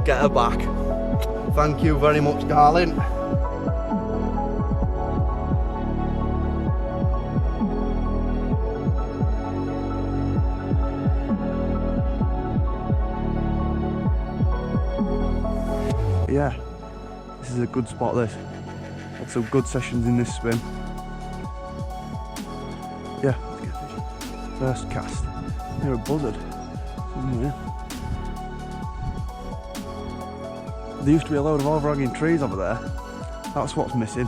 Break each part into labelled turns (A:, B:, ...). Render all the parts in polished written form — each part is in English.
A: get her back. Thank you very much, darling. Yeah, this is a good spot, this. Had some good sessions in this swim. Yeah, let's get a fish. First cast. Near a buzzard. Somewhere. There used to be a load of overhanging trees over there. That's what's missing.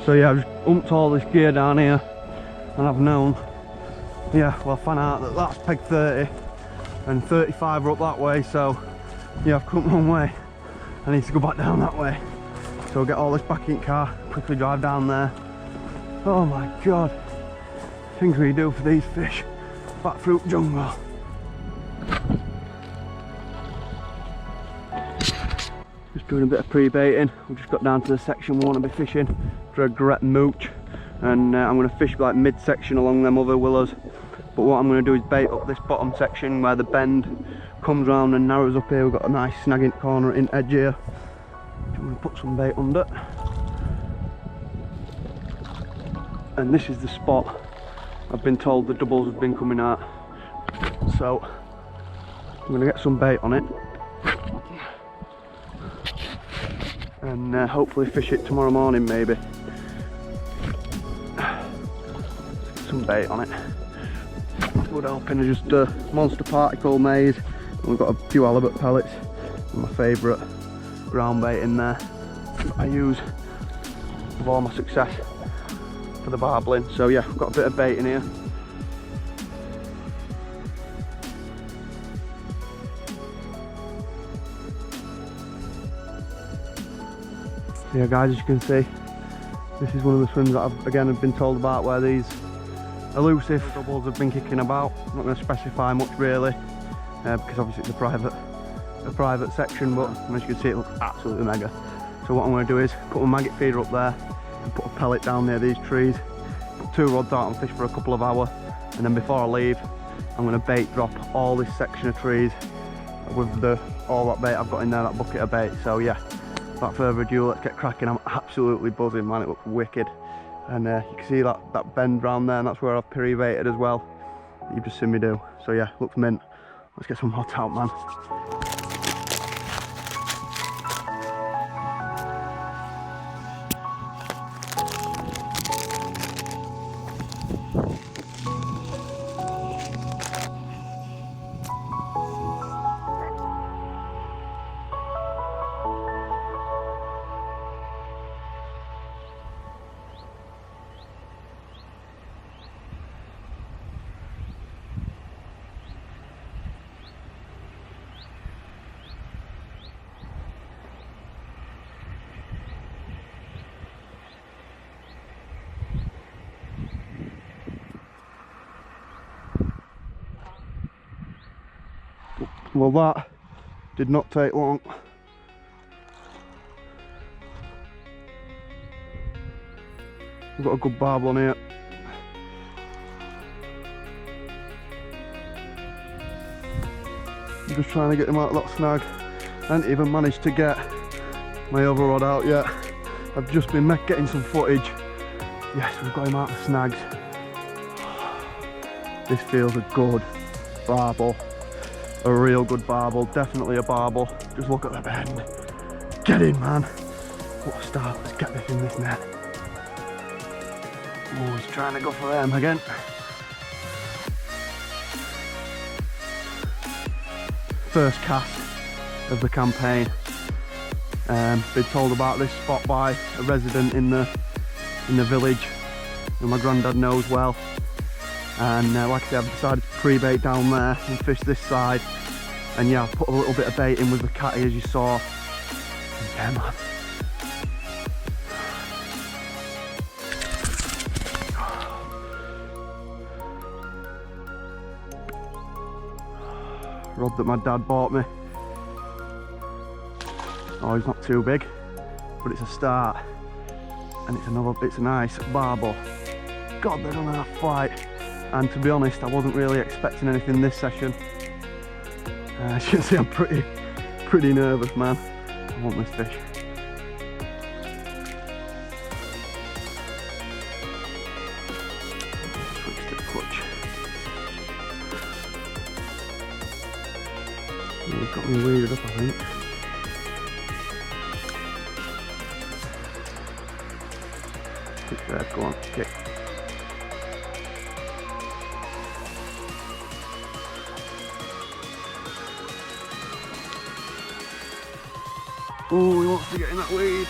A: So yeah, I've just umped all this gear down here, and I've known, yeah, well I found out that that's peg 30 and 35 are up that way, so yeah, I've come a long way. I need to go back down that way. So I'll get all this back in car, quickly drive down there. Oh my god, things we do for these fish. Back fruit jungle. Just doing a bit of pre-baiting. We've just got down to the section we want to be fishing for a gret mooch, and I'm going to fish like mid-section along them other willows. But what I'm going to do is bait up this bottom section where the bend comes round and narrows up here. We've got a nice snagging corner in edge here. I'm going to put some bait under. And this is the spot I've been told the doubles have been coming out. So I'm going to get some bait on it. And hopefully fish it tomorrow morning maybe. Some bait on it. Would open just a monster particle maze, and we've got a few halibut pellets and my favourite ground bait in there that I use with all my success for the barbling. So yeah, we've got a bit of bait in here. Yeah guys, as you can see, this is one of the swims that I've been told about, where these elusive doubles have been kicking about. I'm not going to specify much really, because obviously it's a private section, but as you can see it looks absolutely mega. So what I'm going to do is put my maggot feeder up there and put a pellet down near these trees, put 2 rods out and fish for a couple of hours, and then before I leave I'm going to bait drop all this section of trees with all that bait I've got in there, that bucket of bait. So yeah, without further ado, let's get cracking. I'm absolutely buzzing, man, it looks wicked. And you can see that bend round there, and that's where I've pre-baited as well. You've just seen me do. So yeah, looks mint. Let's get some hot out, man. Well, that did not take long. We've got a good barbel on here. I'm just trying to get him out of that snag. I haven't even managed to get my other rod out yet. I've just been getting some footage. Yes, we've got him out of the snags. This feels a good barbel. A real good barbel, definitely a barbel. Just look at the bend. Get in, man. What a start. Let's get this in this net. Oh, he's trying to go for them again. first cast of the campaign. Been told about this spot by a resident in the village who my granddad knows well, and like I said, I've decided to pre-bait down there and fish this side, and yeah, I've put a little bit of bait in with the catty as you saw, and yeah man. Rod that my dad bought me. Oh, he's not too big, but it's a start, and it's a nice barbel. God, they're gonna have fight. And to be honest, I wasn't really expecting anything this session. As you can see, I'm pretty nervous, man. I want this fish. Switch to the clutch. Oh, we've got me weirded up, I think. There, go on, kick. Oh, he wants to get in that weed.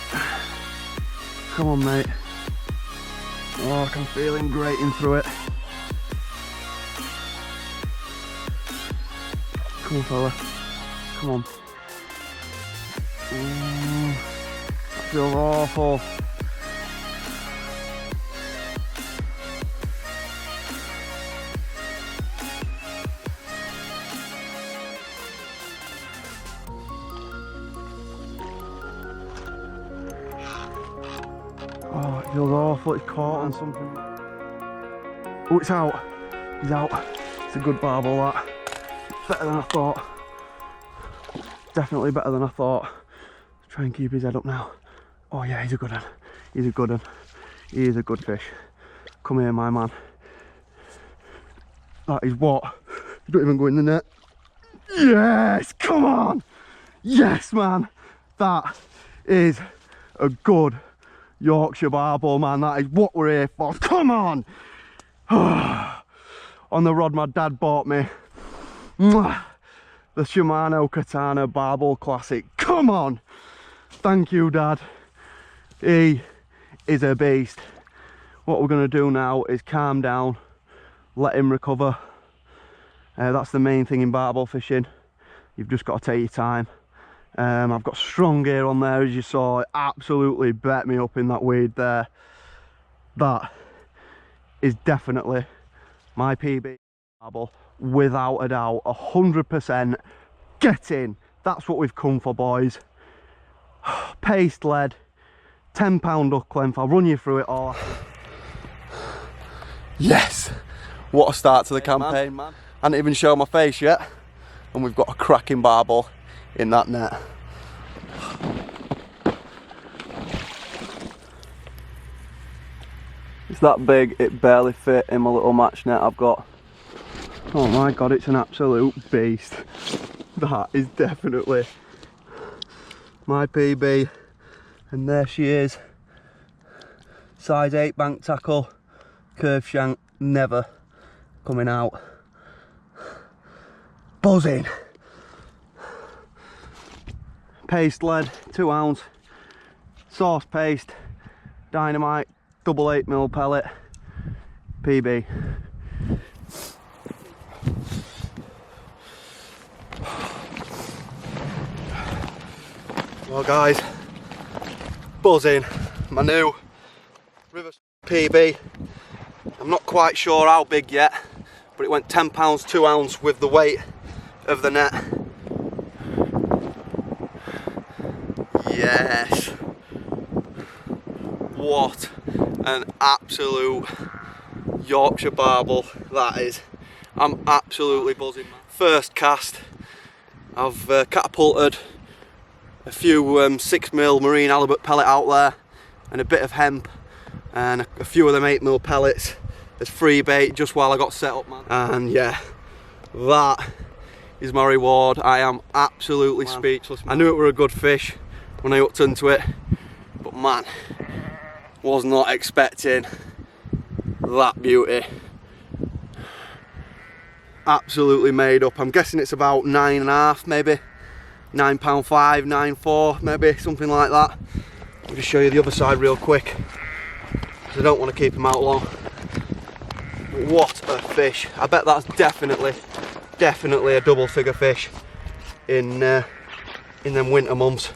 A: Come on, mate. Oh, I can feel him grating through it. Come on, fella. Come on. That feels awful. Oh, it feels awful, it's caught on something. Oh, it's out. He's out. It's a good barbel, that. Better than I thought. Definitely better than I thought. Let's try and keep his head up now. Oh yeah, he's a good one. He's a good one. He is a good fish. Come here, my man. That is what? You don't even go in the net. Yes, come on. Yes, man. That is a good Yorkshire barbel, man. That is what we're here for. Come on. On the rod my dad bought me. The Shimano Katana Barbel Classic. Come on. Thank you, Dad. He is a beast. What we're going to do now is calm down, let him recover. That's the main thing in barbel fishing. You've just got to take your time. I've got strong gear on there, as you saw. It absolutely bet me up in that weed there. That is definitely my PB barbel, without a doubt. 100%. Get in. That's what we've come for, boys. Paste lead, 10-pound hook length. I'll run you through it all. Yes, what a start to the campaign, man. I haven't even shown my face yet, and we've got a cracking barbel in that net. It's that big, it barely fit in my little match net I've got. Oh my god, it's an absolute beast. That is definitely my PB, and there she is. Size 8 bank tackle, curve shank, never coming out. Buzzing. Paste lead, 2 ounce, sauce paste, dynamite, double 8mm pellet, PB. Well guys, buzzing, my new River PB. I'm not quite sure how big yet, but it went 10 pounds 2 ounce with the weight of the net. Yes, what an absolute Yorkshire barbel that is. I'm absolutely buzzing, man. First cast, I've catapulted a few 6mm marine halibut pellet out there, and a bit of hemp, and a few of them 8mm pellets as free bait just while I got set up, man. And yeah, that is my reward. I am absolutely speechless, man. I knew it were a good fish when I hooked into it, but man, was not expecting that beauty. absolutely made up. I'm guessing it's about 9.5, maybe £9.5, 9.4, maybe something like that. I'll just show you the other side real quick, because I don't want to keep them out long. What a fish! I bet that's definitely a double figure fish in them winter months.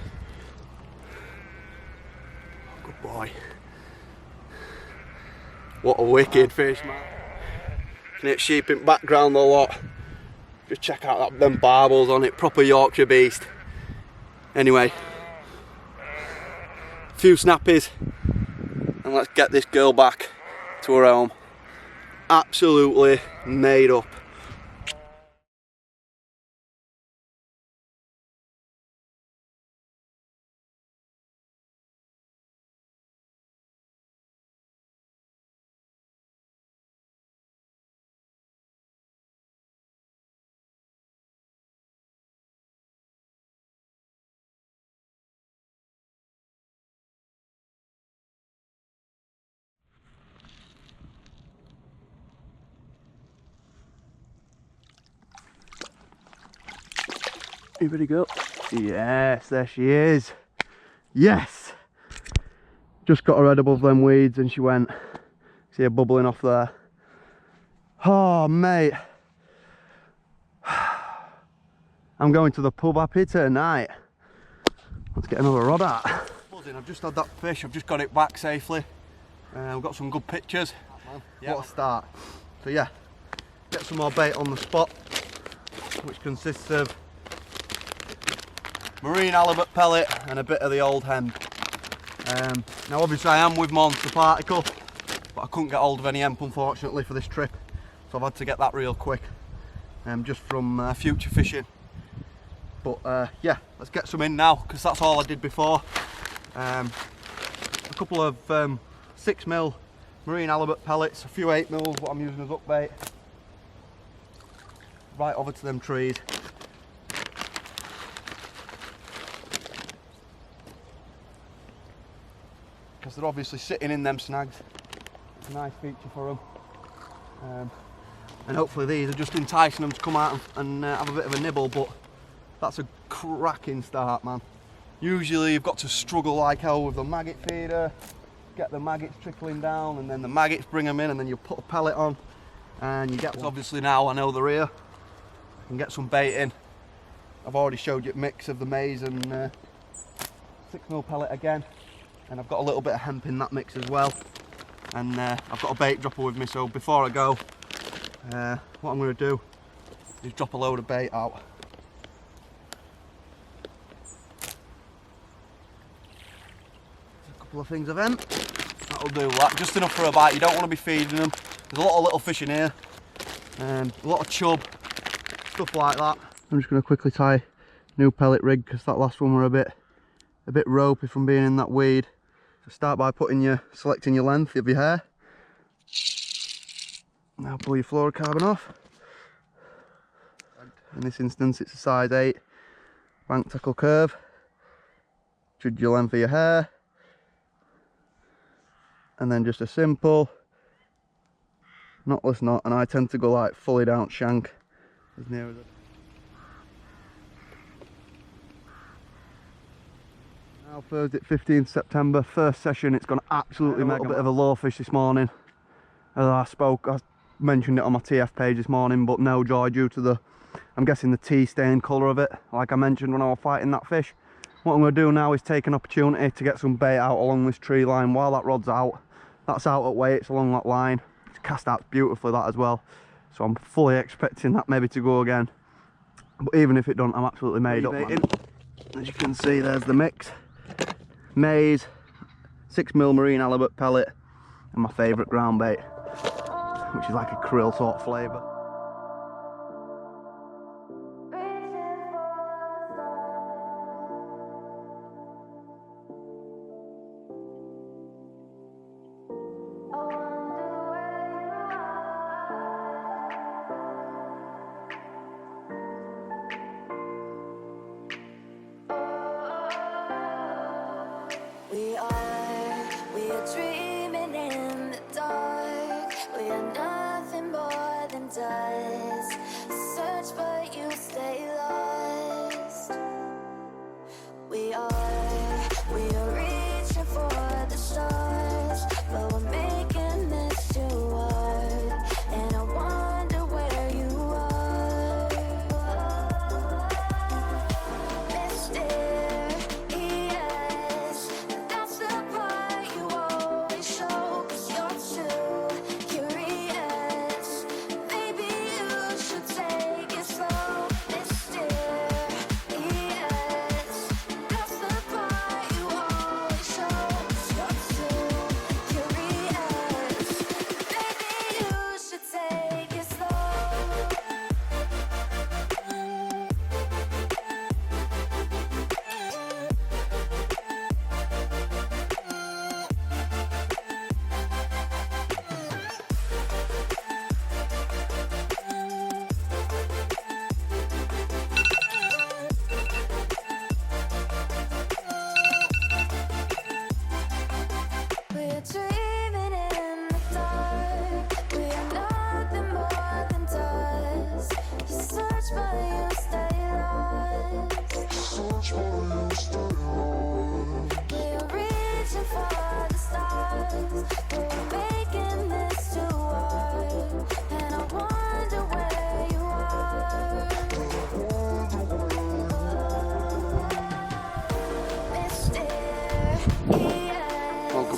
A: Good boy. What a wicked fish, man. Can hit sheep in background a lot. Just check out them barbels on it, proper Yorkshire beast. Anyway, a few snappies and let's get this girl back to her home. Absolutely made up. You ready, girl? Yes, there she is. Yes! Just got her head above them weeds and she went. See her bubbling off there. Oh, mate. I'm going to the pub happy tonight. Let's get another rod out. I've just had that fish, I've just got it back safely. We've got some good pictures. Yeah. What a start. So yeah, get some more bait on the spot, which consists of marine halibut pellet and a bit of the old hemp. Now obviously I am with Monster Particle, but I couldn't get hold of any hemp unfortunately for this trip, so I've had to get that real quick, just from future fishing. But yeah, let's get some in now, because that's all I did before. A couple of 6mm marine halibut pellets, a few 8mm, what I'm using as up bait, right over to them trees. Because they're obviously sitting in them snags. It's a nice feature for them. And hopefully these are just enticing them to come out and have a bit of a nibble, but that's a cracking start, man. Usually you've got to struggle like hell with the maggot feeder, get the maggots trickling down, and then the maggots bring them in, and then you put a pellet on and you get one. Obviously now I know they're here, I can get some bait in. I've already showed you a mix of the maize and 6mm pellet again. And I've got a little bit of hemp in that mix as well, and I've got a bait dropper with me, so before I go, what I'm going to do is drop a load of bait out. A couple of things of hemp, that'll do that, just enough for a bite. You don't want to be feeding them. There's a lot of little fish in here, a lot of chub, stuff like that. I'm just going to quickly tie new pellet rig, because that last one were a bit ropey from being in that weed. So start by selecting your length of your hair. Now pull your fluorocarbon off. In this instance it's a size 8 bank tackle curve. Judge your length of your hair. And then just a simple knotless knot, and I tend to go like fully down shank as near as Now Thursday 15th September, first session. It's gone absolutely mega. A bit of a low fish this morning. As I mentioned it on my TF page this morning, but no joy due to the, I'm guessing the tea stained colour of it, like I mentioned when I was fighting that fish. What I'm going to do now is take an opportunity to get some bait out along this tree line while that rod's out. That's out at weights along that line. It's cast out beautifully, that as well. So I'm fully expecting that maybe to go again. But even if it don't, I'm absolutely made up, man. As you can see, there's the mix. Maize, 6mm marine halibut pellet, and my favourite ground bait, which is like a krill sort of flavour.
B: We are dreaming in the dark. We are nothing more than dust.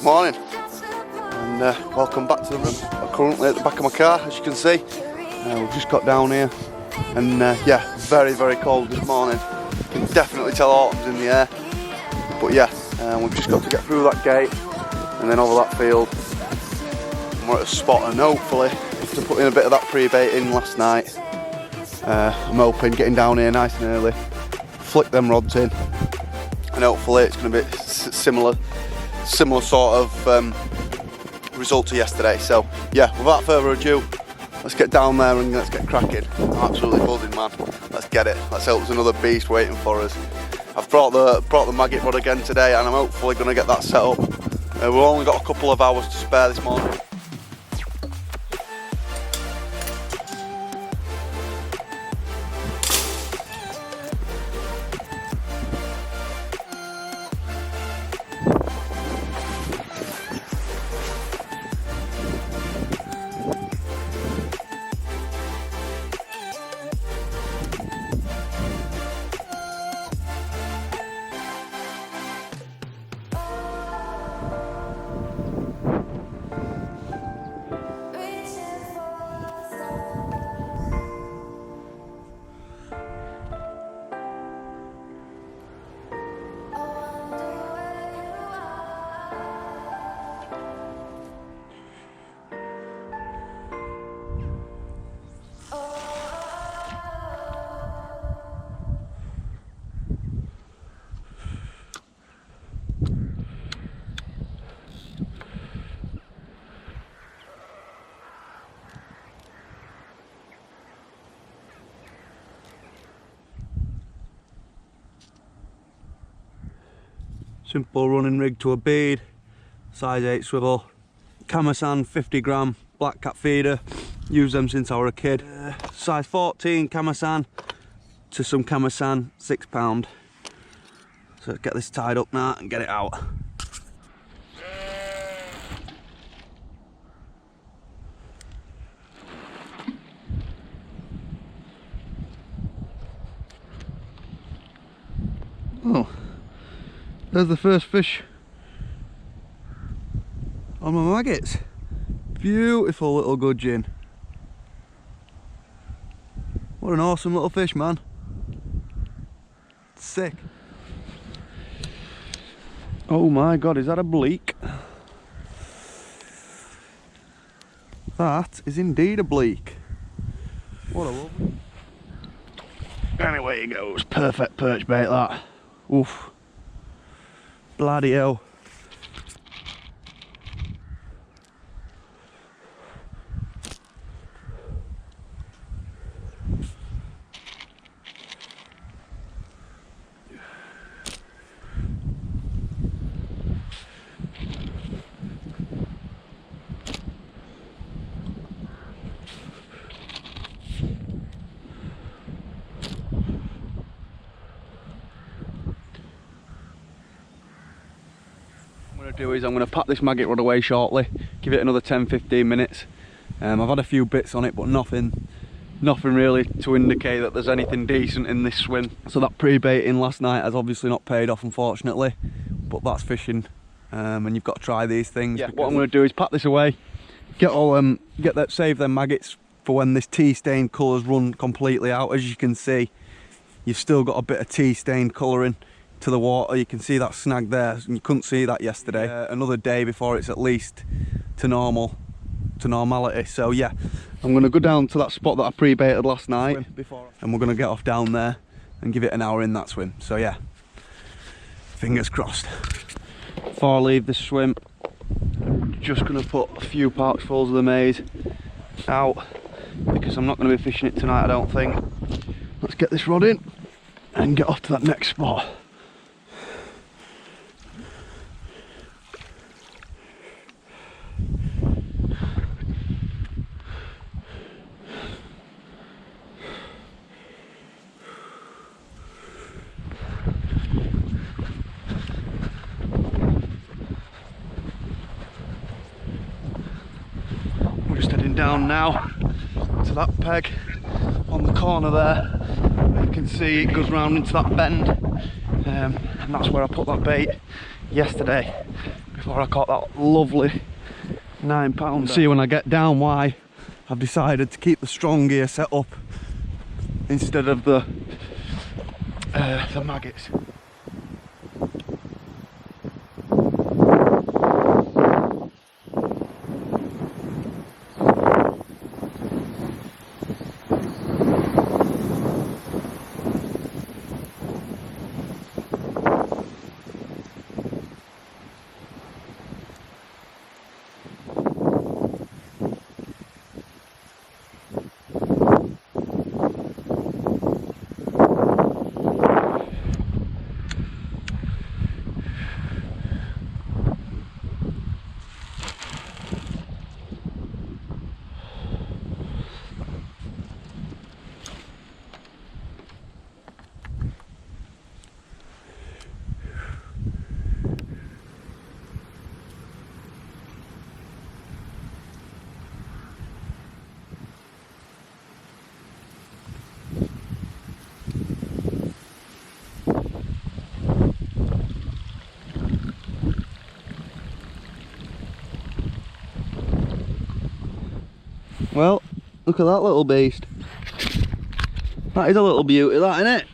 A: morning and welcome back to the room. I'm currently at the back of my car, as you can see. We've just got down here and yeah, very cold this morning. You can definitely tell autumn's in the air, but yeah, we've just got to get through that gate and then over that field and we're at a spot, and hopefully after putting a bit of that pre-bait in last night, I'm hoping getting down here nice and early, flick them rods in, and hopefully it's going to be similar sort of result to yesterday. So yeah, without further ado, let's get down there and let's get cracking. I'm absolutely buzzing, man. Let's get it. Let's hope there's another beast waiting for us. I've brought the maggot rod again today, and I'm hopefully going to get that set up. We've only got a couple of hours to spare this morning. Simple running rig to a bead, size 8 swivel, Camasan 50 gram black cat feeder, used them since I was a kid. Size 14 Camasan to some Camasan 6 pound. So let's get this tied up now and get it out. Oh. There's the first fish on my maggots. Beautiful little gudgeon. What an awesome little fish, man. Sick. Oh my god, is that a bleak? That is indeed a bleak. What a lovely. Anyway, he goes. Perfect perch bait, that. Oof. Bloody hell. I'm going to pack this maggot rod away shortly, give it another 10-15 minutes. I've had a few bits on it, but nothing really to indicate that there's anything decent in this swim. So that pre-baiting last night has obviously not paid off, unfortunately, but that's fishing, and you've got to try these things. Yeah, what I'm going to do is pack this away, save them maggots for when this tea stained colours run completely out. As you can see, you've still got a bit of tea stained colouring to the water. You can see that snag there, and you couldn't see that yesterday. Another day before it's at least to normality. So yeah, I'm going to go down to that spot that I pre-baited last night and we're going to get off down there and give it an hour in that swim. So yeah, fingers crossed. Before I leave this swim, I'm just going to put a few parksfuls of the maize out because I'm not going to be fishing it tonight, I don't think. Let's get this rod in and get off to that next spot. We're just heading down now to that peg on the corner there. You can see it goes round into that bend, and that's where I put that bait yesterday before I caught that lovely £9. See when I get down why I've decided to keep the strong gear set up instead of the maggots. Well, look at that little beast. That is a little beauty, that, isn't it?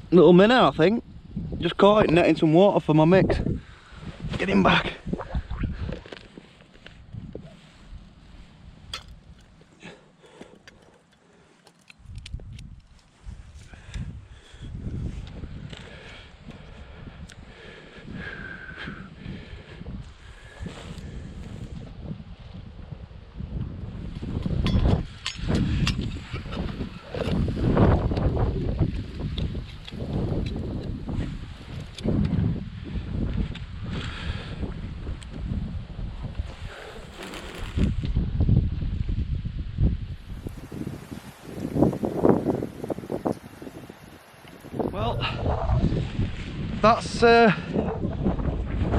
A: Little minnow, I think. Just caught it netting some water for my mix. Get him back. Well, that's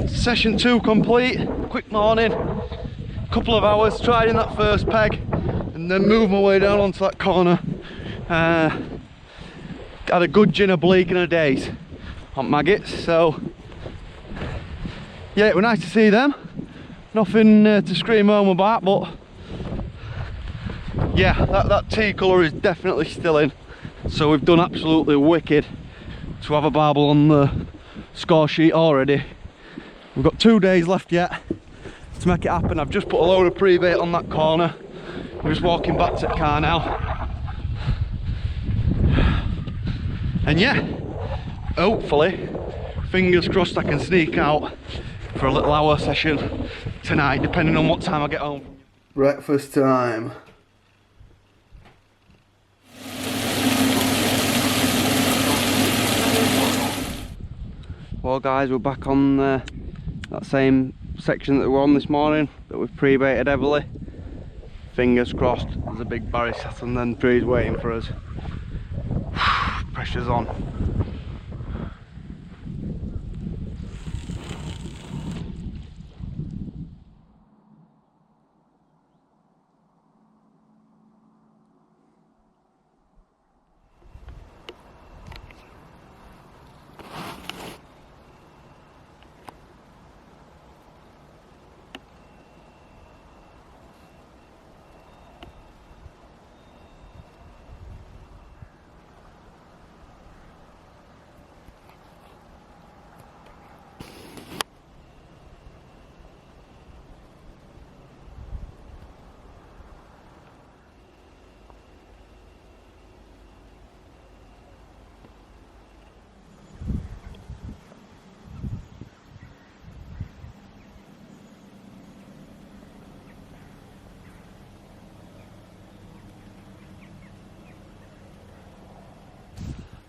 A: session 2 complete. Quick morning, couple of hours trying that first peg and then move my way down onto that corner. Had a good gin of bleak and a daze on maggots, so yeah, it was nice to see them. Nothing to scream home about, but yeah, that tea colour is definitely still in, so we've done absolutely wicked to have a barbel on the score sheet already. We've got 2 days left yet to make it happen. I've just put a load of pre-bait on that corner. We're just walking back to the car now. And yeah, hopefully, fingers crossed, I can sneak out for a little hour session tonight, depending on what time I get home. Breakfast time. Well guys, we're back on that same section that we were on this morning, that we've pre-baited heavily. Fingers crossed, there's a big barry set and then trees waiting for us. Pressure's on.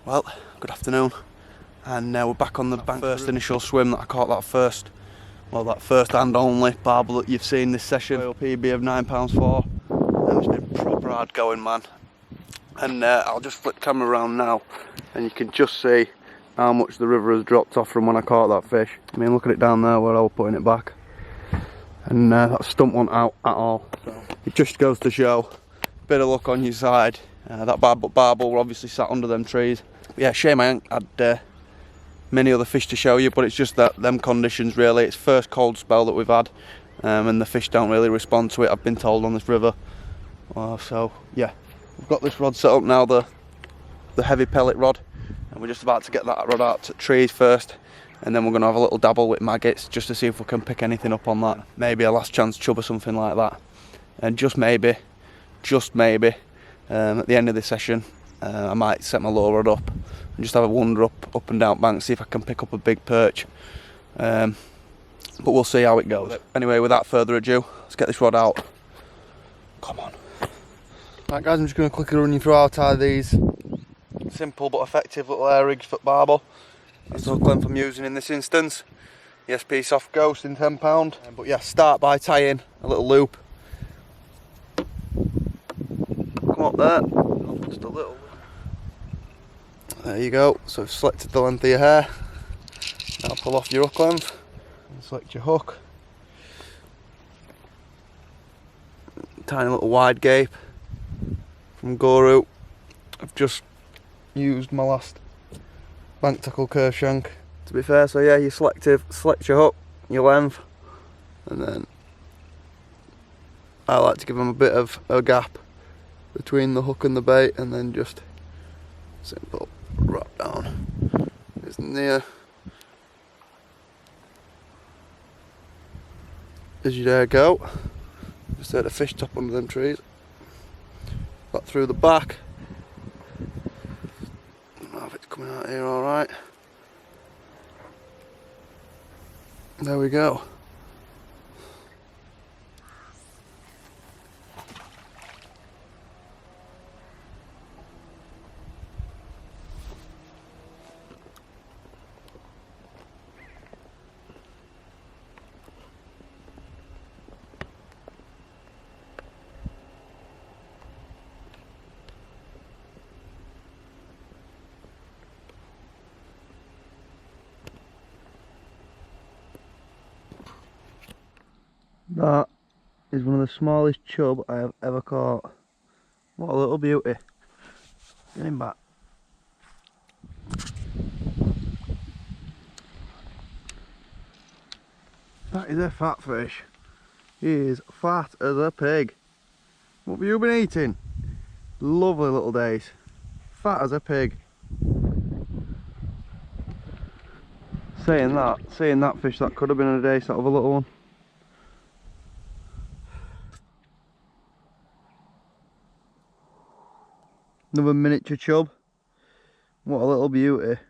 A: Well, good afternoon, and we're back on the bank. First initial swim that I caught that first and only barbel that you've seen this session. PB of £9.4, and it's been proper hard going, man. And I'll just flip the camera around now, and you can just see how much the river has dropped off from when I caught that fish. I mean, look at it down there where I was putting it back, and that stump wasn't out at all. So it just goes to show, bit of luck on your side. That barbel were obviously sat under them trees. Yeah, shame I ain't had many other fish to show you, but it's just that them conditions really. It's first cold spell that we've had, and the fish don't really respond to it, I've been told, on this river. So yeah, we've got this rod set up now, the heavy pellet rod, and we're just about to get that rod out to trees first, and then we're going to have a little dabble with maggots just to see if we can pick anything up on that. Maybe a last chance chub or something like that. And just maybe, at the end of this session, I might set my lure rod up and just have a wander up and down bank, see if I can pick up a big perch. But we'll see how it goes. Anyway, without further ado, let's get this rod out. Come on. Right guys, I'm just going to quickly run you through how to tie these simple but effective little air rigs for barbel. That's the hook length I'm using in this instance. The SP Soft Ghost in £10. But yeah, start by tying a little loop. Come up there. Just a little. There you go. So I've selected the length of your hair. Now pull off your hook length and select your hook. Tiny little wide gape from Guru. I've just used my last bank tackle curve shank, to be fair. So yeah, you're selective, select your hook, your length, and then I like to give them a bit of a gap between the hook and the bait, and then just simple wrap down as near as you dare go. Just set a fish top under them trees, back through the back. I don't know if it's coming out here alright. There we go. That is one of the smallest chub I have ever caught. What a little beauty. Get him back. That is a fat fish. He is fat as a pig. What have you been eating? Lovely little days. Fat as a pig. Saying that fish, that could have been a day sort of a little one. Another miniature chub. What a little beauty.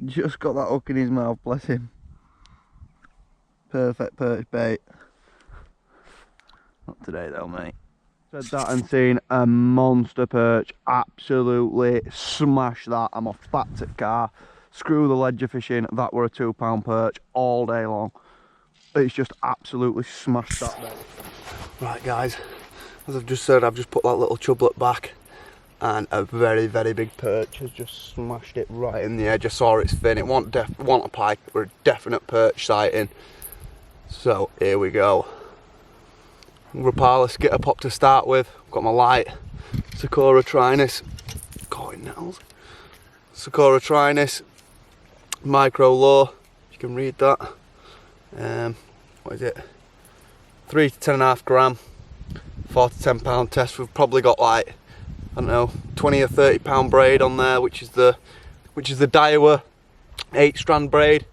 A: Just got that hook in his mouth, bless him. Perfect perch bait. Not today though, mate. Said that and seen a monster perch. Absolutely smash that. I'm off back to the car. Screw the ledger fishing. That were a £2 perch all day long. It's just absolutely smashed that bait. Right guys. As I've just said, I've just put that little chublet back, and a very, very big perch has just smashed it right in the edge. I saw its fin. It wasn't a pike, it was a definite perch sighting. So here we go. Rapala skitter pop to start with. I've got my light, Sakura Trinus. Caught in nettles. Sakura Trinus, micro low. You can read that. What is it? 3 to 10.5 gram. 4 to 10 pound test. We've probably got like, I don't know, 20 or 30 pound braid on there, which is the Daiwa 8-strand braid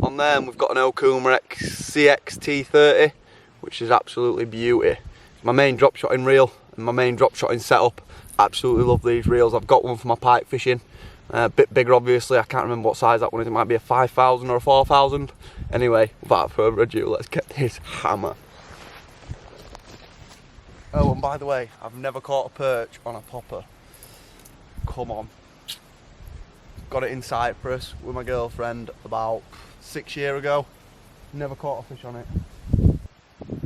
A: on there, and we've got an Okuma CX-T30, which is absolutely beauty. My main drop shotting reel and my main drop shotting setup. Absolutely love these reels. I've got one for my pike fishing, a bit bigger obviously. I can't remember what size that one is. It might be a 5,000 or a 4,000. Anyway, without further ado, let's get this hammer. Oh, and by the way, I've never caught a perch on a popper. Come on. Got it in Cyprus with my girlfriend about 6 years ago. Never caught a fish on it.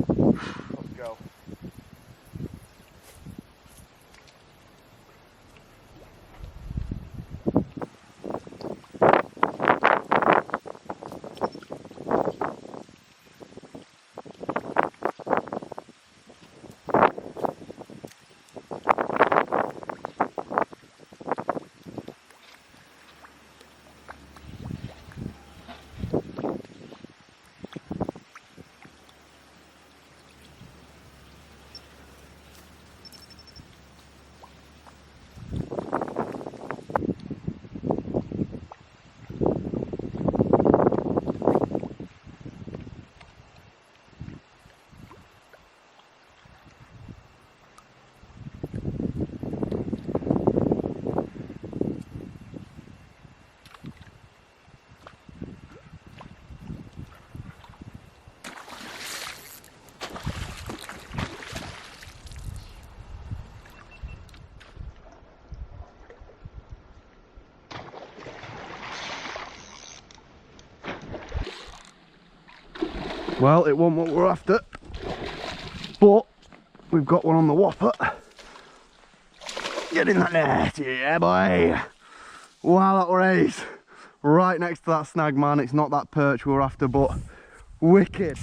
A: Let's go. Well, it wasn't what we're after, but we've got one on the whopper. Get in that net, yeah boy. Wow, that race. Right next to that snag, man. It's not that perch we were after, but wicked.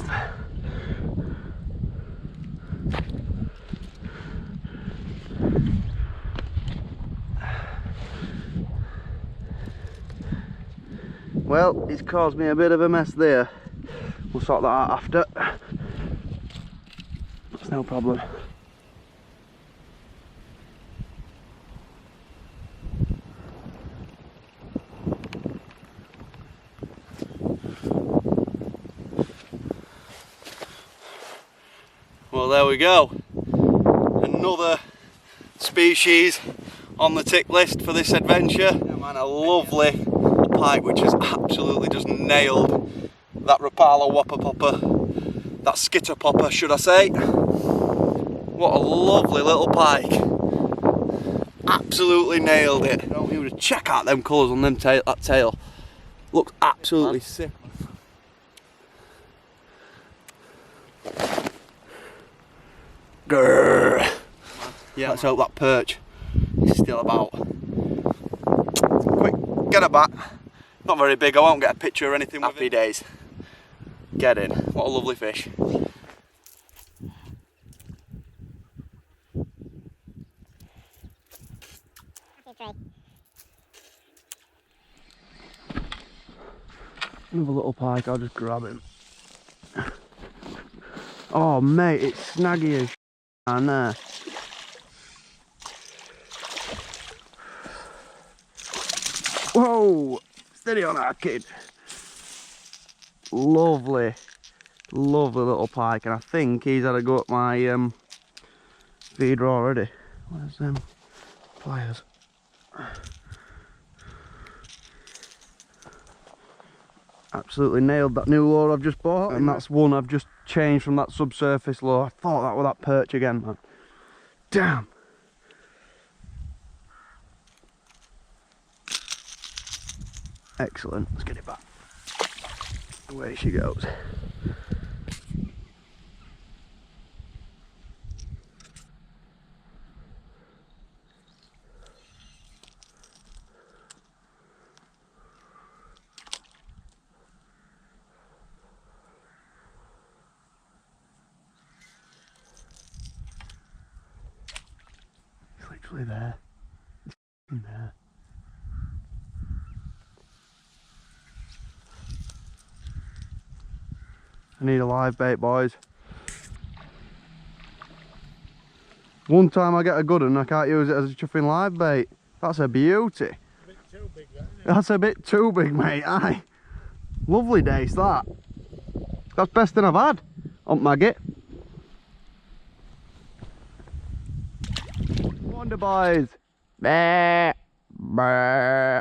A: Well, it's caused me a bit of a mess there. We'll sort that out after. That's no problem. Well, there we go. Another species on the tick list for this adventure. Yeah, man, a lovely pike which has absolutely just nailed that Rapala whopper popper, that skitter popper, should I say. What a lovely little pike. Absolutely nailed it. Don't you just check out them colours on them that tail. Looks absolutely sick. Grrr. Yeah, let's hope that perch is still about. Quick, get her back. Not very big, I won't get a picture or anything. Happy days. Get in. What a lovely fish. Another little pike, I'll just grab him. Oh mate, it's snaggy as down there. Whoa! Steady on that, kid. Lovely, lovely little pike, and I think he's had a go at my feeder already. Where's them pliers? Absolutely nailed that new lure I've just bought, and that's one I've just changed from that subsurface lure. I thought that was that perch again, man. Damn. Excellent, let's get it back. Away she goes. It's literally there. It's in there. I need a live bait, boys. One time I get a good one, I can't use it as a chuffing live bait. That's a beauty.
B: A bit too big, that, isn't it?
A: That's a bit too big, mate. Aye. Lovely dace, that. That's the best thing I've had on maggot. Wonder boys. Bah, bah.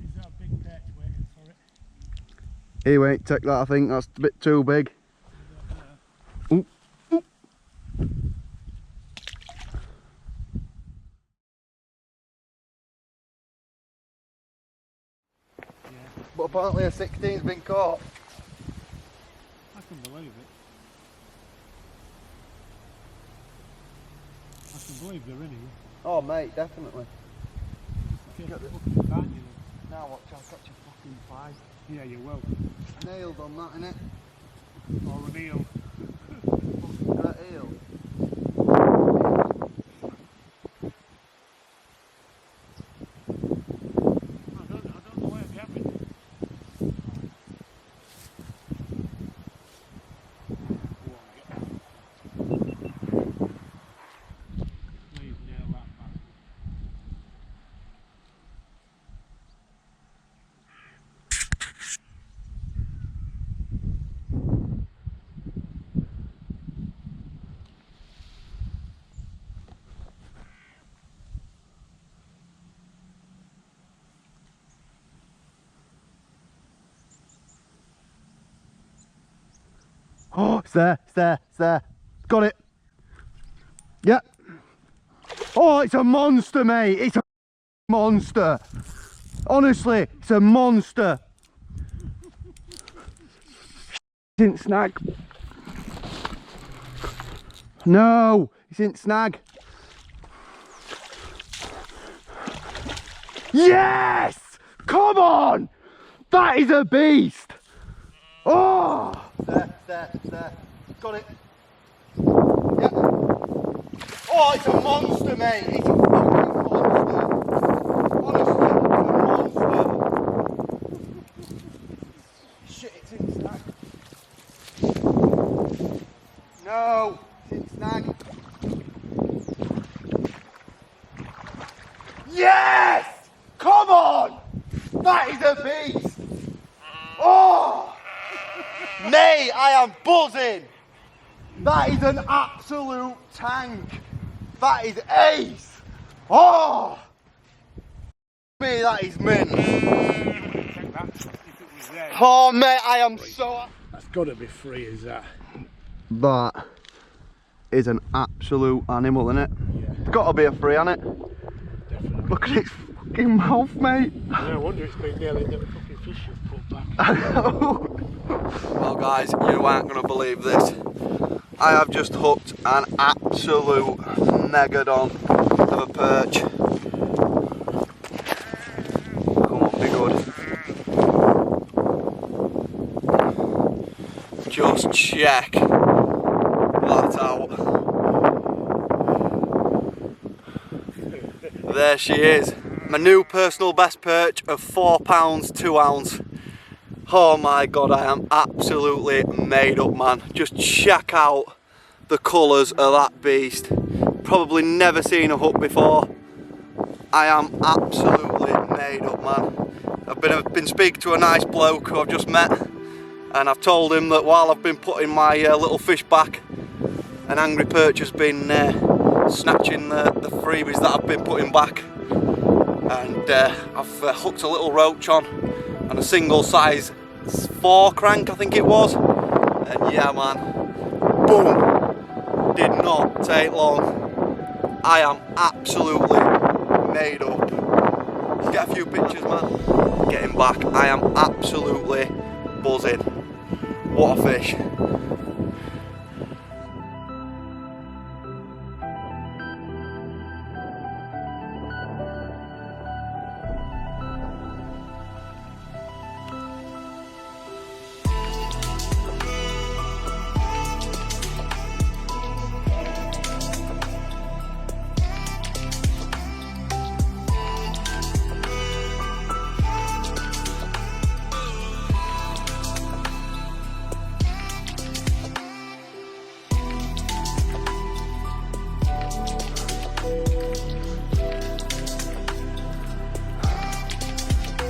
B: Is that a big perch waiting for it?
A: He won't take that, I think. That's a bit too big. Ooh. Ooh.
B: Yeah,
A: But apparently a 16's been caught.
B: I can believe it. I can believe they're in here.
A: Oh mate, definitely.
B: Just
A: Got this.
B: fucking can't you?
A: Now watch, I'll catch a fucking fly.
B: Yeah, you will.
A: Nailed on that, innit?
B: Or an eel.
A: That eel.
B: I don't know where they have it. Please nail that back.
A: Oh, it's there, it's there, it's there. Got it. Yep. Oh, it's a monster, mate. It's a Monster. Honestly, it's a monster. Didn't snag. No, he didn't snag. Yes! Come on! That is a beast! Oh! There. Got it. Yeah. Oh, it's a monster, mate. It's a fucking monster. Honestly, it's a monster. Shit, it didn't snag. No, it didn't snag. Yes! Come on! That is a beast! Oh! Mate, I am buzzing! That is an absolute tank! That is ace! Oh! Me, that is mint!
B: Check that, if it was there.
A: Oh, mate, I am so...
B: That's got to be free as that.
A: That is an absolute animal, isn't it?
B: Yeah.
A: It's got to be a free, hasn't it?
B: Definitely.
A: Look at its fucking mouth, mate.
B: No wonder it's been nearly the fucking fish you've put back.
A: I know. Well, guys, you aren't going to believe this. I have just hooked an absolute megadon of a perch. Come on, be good. Just check that out. There she is. My new personal best perch of £4 2 ounce. Oh my god, I am absolutely made up, man. Just check out the colours of that beast. Probably never seen a hook before. I am absolutely made up, man. I've been speaking to a nice bloke who I've just met, and I've told him that while I've been putting my little fish back, an angry perch has been snatching the freebies that I've been putting back. And I've hooked a little roach on and a single size 4 crank, I think it was. And yeah, man, boom, did not take long. I am absolutely made up. Let's get a few pictures, man. Getting back, I am absolutely buzzing. What a fish.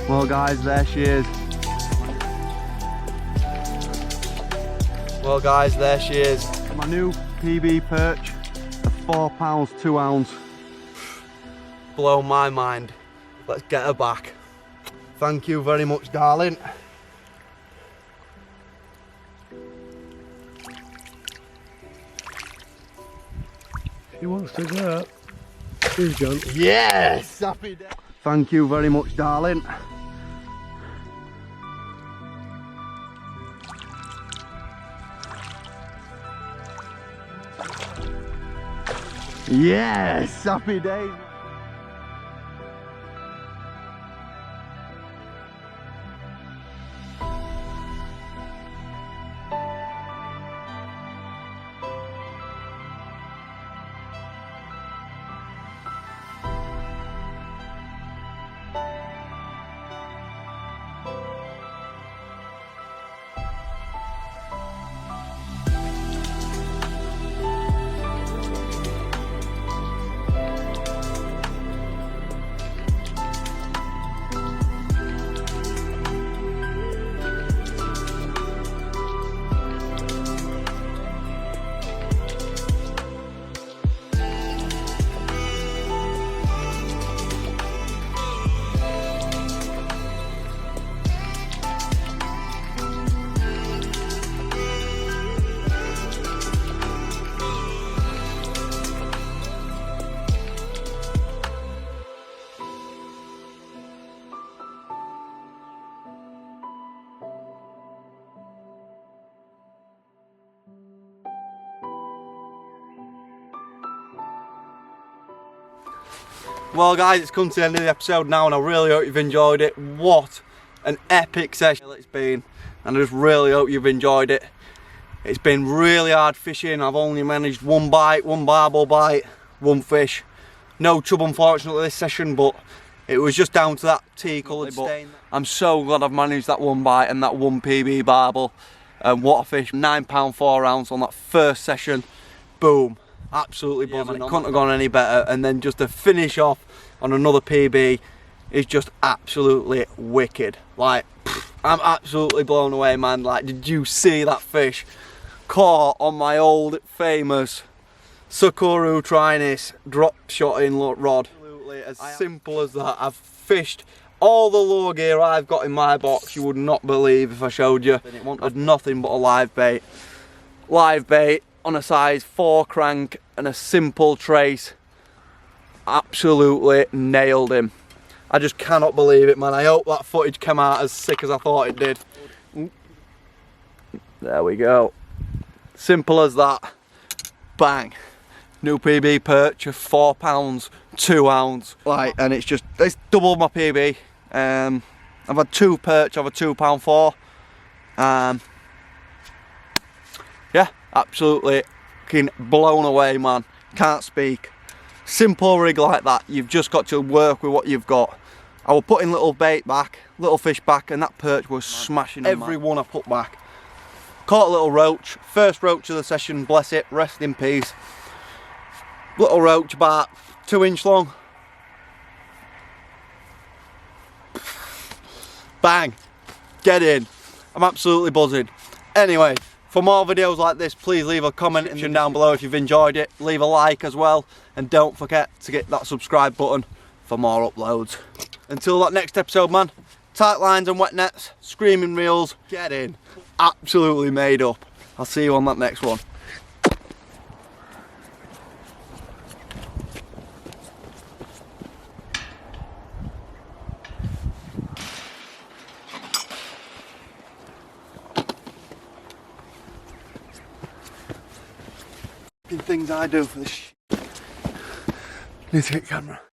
A: Well guys, there she is. Well guys, there she is. My new PB perch of £4 2 ounce. Blow my mind. Let's get her back. Thank you very much, darling.
B: He wants to go. He's gone.
A: Yes! Happy day. Thank you very much, darling. Yes! Happy days. Well guys, it's come to the end of the episode now and I really hope you've enjoyed it. What an epic session it's been, and I just really hope you've enjoyed it. It's been really hard fishing. I've only managed one bite, one barbel bite, one fish. No chub unfortunately this session, but it was just down to that tea coloured stain. I'm so glad I've managed that one bite and that one PB barbel. And what a fish, £9 4 ounce on that first session. Boom, absolutely buzzing. It couldn't have gone any better. And then just to finish off on another PB is just absolutely wicked. Like, I'm absolutely blown away, man. Like, did you see that fish caught on my old famous Sakura Trinis drop shotting rod? Absolutely as simple as that. I've fished all the lure gear I've got in my box. You would not believe if I showed you. It wanted nothing but a live bait. Live bait on a size 4 crank and a simple trace. Absolutely nailed him. I just cannot believe it, man. I hope that footage came out as sick as I thought it did. There we go. Simple as that. Bang. New PB perch of £4 2 ounce. Like, and it's doubled my PB. I've had 2 perch of a £2 4. Yeah, absolutely fucking blown away, man. Can't speak. Simple rig like that, you've just got to work with what you've got. I was putting little bait back, little fish back, and that perch was smashing every one I put back. Caught a little roach, first roach of the session, bless it, rest in peace. Little roach about 2 inch long. Bang, get in. I'm absolutely buzzing. Anyway, for more videos like this, please leave a comment down below if you've enjoyed it. Leave a like as well, and don't forget to get that subscribe button for more uploads. Until that next episode, man, tight lines and wet nets, screaming reels, get in. Absolutely made up. I'll see you on that next one. Things I do for this shit. Need to get camera.